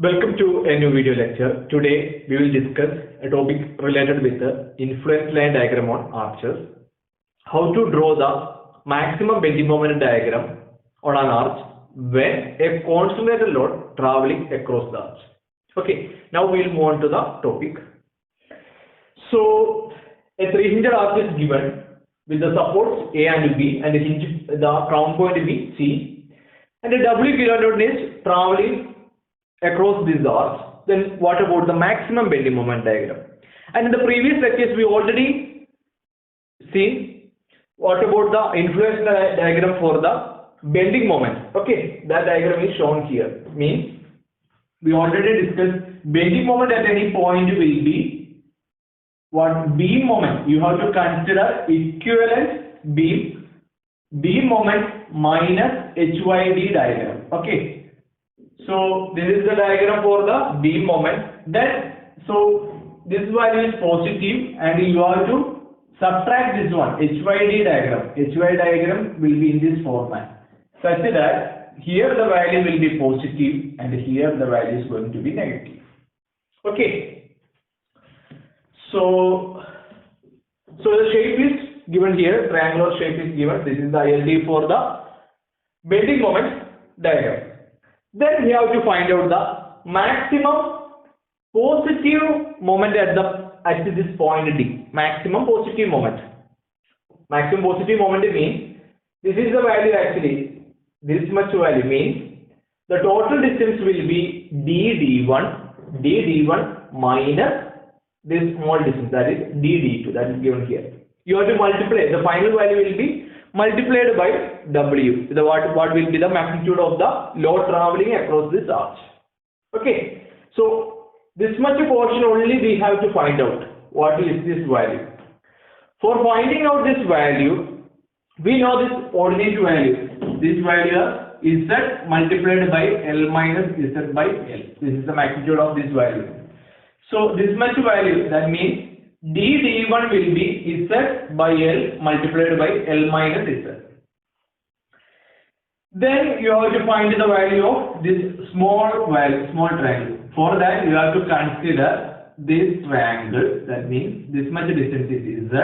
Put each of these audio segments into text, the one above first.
Welcome to a new video lecture. Today we will discuss a topic related with the influence line diagram on arches. How to draw the maximum bending moment diagram on an arch when a concentrated load traveling across the arch. Okay, now we will move on to the topic. So a 300 arch is given with the supports A and B and the crown point B, C, and a W kilonewton is traveling across this arch. Then what about the maximum bending moment diagram? And in the previous lectures we already seen what about the influence diagram for the bending moment. Okay, that diagram is shown here. Means we already discussed bending moment at any point will be what beam moment. You have to consider equivalent beam moment minus HYD diagram. Okay. So this is the diagram for the beam moment. Then so this value is positive and you have to subtract this one, HYD diagram. HYD diagram will be in this format such that here the value will be positive and here the value is going to be negative. Okay. So the shape is given here, triangular shape is given. This is the ILD for the bending moment diagram. Then we have to find out the maximum positive moment at this point D. Maximum positive moment. Maximum positive moment means this is the value actually. This much value means the total distance will be D1 minus this small distance, that is D2, that is given here. You have to multiply. The final value will be multiplied by W. What will be the magnitude of the load traveling across this arch. Okay. So this much portion only we have to find out. What is this value? For finding out this value, we know this ordinate value. This value is Z multiplied by L minus Z by L. This is the magnitude of this value. So this much value, that means D1 will be Z by L multiplied by L minus Z. Then you have to find the value of this small triangle. For that you have to consider this triangle, that means this much distance is Z,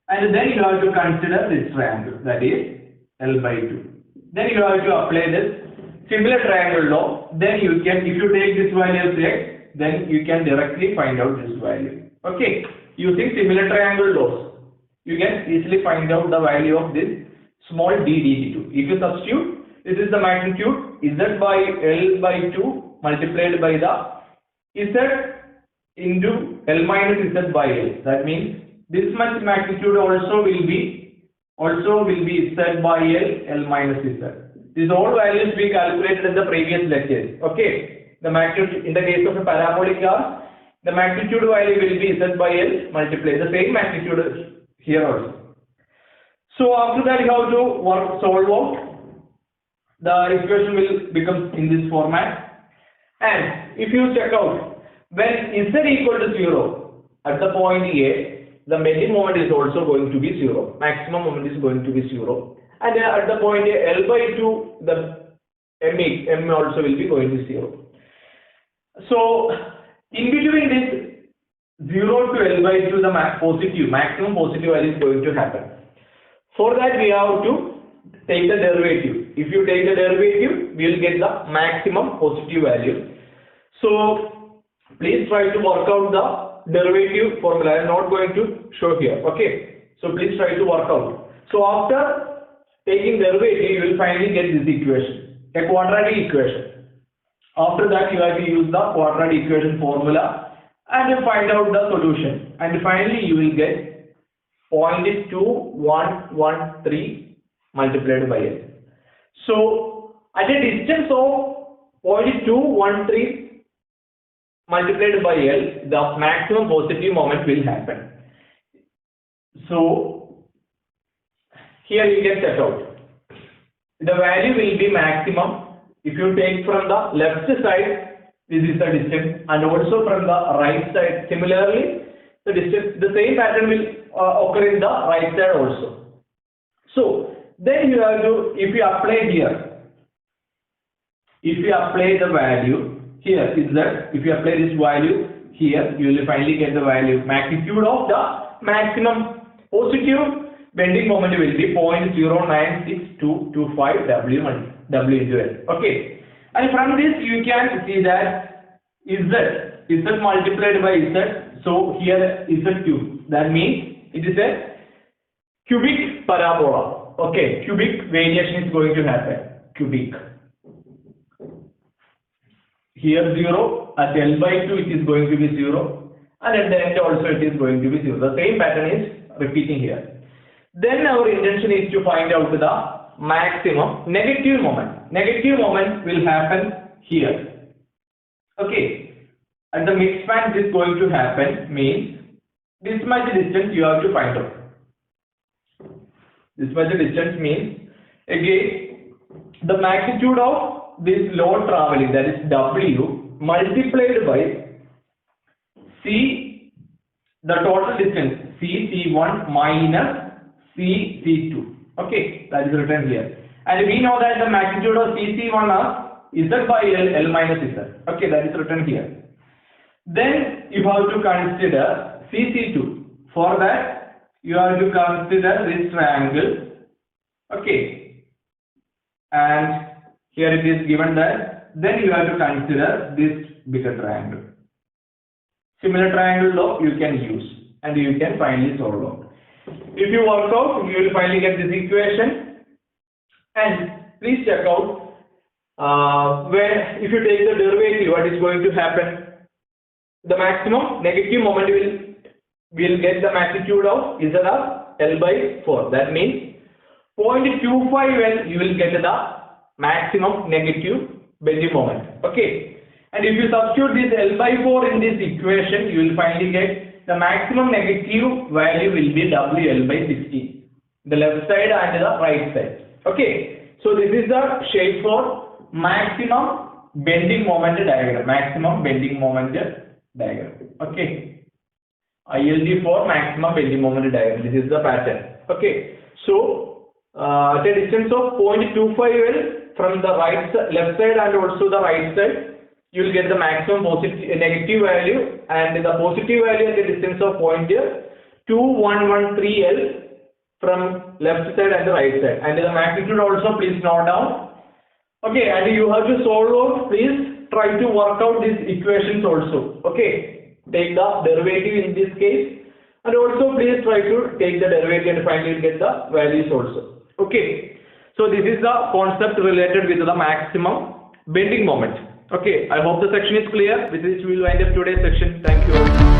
and then you have to consider this triangle, that is L by 2. Then you have to apply this similar triangle law. Then you can, if you take this value as X, then you can directly find out this value. Okay. Using similar triangle laws, you can easily find out the value of this small d/2. If you substitute, this is the magnitude Z by L by 2 multiplied by the Z into L minus Z by L. That means this much magnitude also will be Z by L minus Z. These all values we calculated in the previous lectures. Okay, the magnitude in the case of a parabolic arc, the magnitude value will be Z by L multiplied, the same magnitude here also. So after that you have to solve out. The equation will become in this format. And if you check out, when Z equal to 0, at the point A, the bending moment is also going to be 0. Maximum moment is going to be 0. And at the point A, L by 2, the M also will be going to 0. So in between this 0 to L by 2, the maximum positive value is going to happen. For that we have to take the derivative. If you take the derivative, we will get the maximum positive value. So please try to work out the derivative formula. I am not going to show here. Okay. So please try to work out. So after taking derivative, you will finally get this equation, a quadratic equation. After that, you have to use the quadratic equation formula and find out the solution. And finally, you will get 0.2113 multiplied by L. So, at a distance of 0.213 multiplied by L, the maximum positive moment will happen. So, here you can set out. The value will be maximum. If you take from the left side, this is the distance, and also from the right side, similarly, the distance, the same pattern will occur in the right side also. So then you have to, if you apply here, if you apply the value here is that if you apply this value here, you will finally get the value magnitude of the maximum positive bending moment will be 0.096225 W into L. Okay, and from this you can see that Z multiplied by Z. So here Z cube. That means it is a cubic parabola. Okay, cubic variation is going to happen. Cubic. Here 0, at L by 2 it is going to be 0, and at the end also it is going to be 0. The same pattern is repeating here. Then our intention is to find out the maximum negative moment. Negative moment will happen here. Okay, at the midspan this is going to happen means this much distance you have to find out. This much distance means again the magnitude of this load traveling, that is W, multiplied by C, the total distance C1 minus C2. Okay, that is written here. And we know that the magnitude of C1 is Z by L minus Z. Okay, that is written here. Then you have to consider CC2. For that, you have to consider this triangle. Okay, and here it is given that then you have to consider this bigger triangle. Similar triangle though you can use and you can finally solve out. If you work out, you will finally get this equation. And please check out where if you take the derivative, what is going to happen? The maximum negative moment will get the magnitude of Z of L by 4. That means 0.25 L you will get the maximum negative bending moment. Okay, and if you substitute this L by 4 in this equation, you will finally get the maximum negative value will be WL by 60, the left side and the right side. Okay, so this is the shape for maximum bending moment diagram. Maximum bending moment diagram. Okay, ILD for maximum bending moment diagram. This is the pattern. Okay, so at a distance of 0.25 L from the left side and also the right side, you will get the maximum negative value, and the positive value at a distance of 0.2113 L from left side and the right side, and the magnitude also please note down. Okay, and you have to solve out. Please try to work out these equations also. Okay, take the derivative in this case, and also please try to take the derivative and finally get the values also. Okay, so this is the concept related with the maximum bending moment. Okay, I hope the section is clear. With this we will wind up today's section. Thank you all.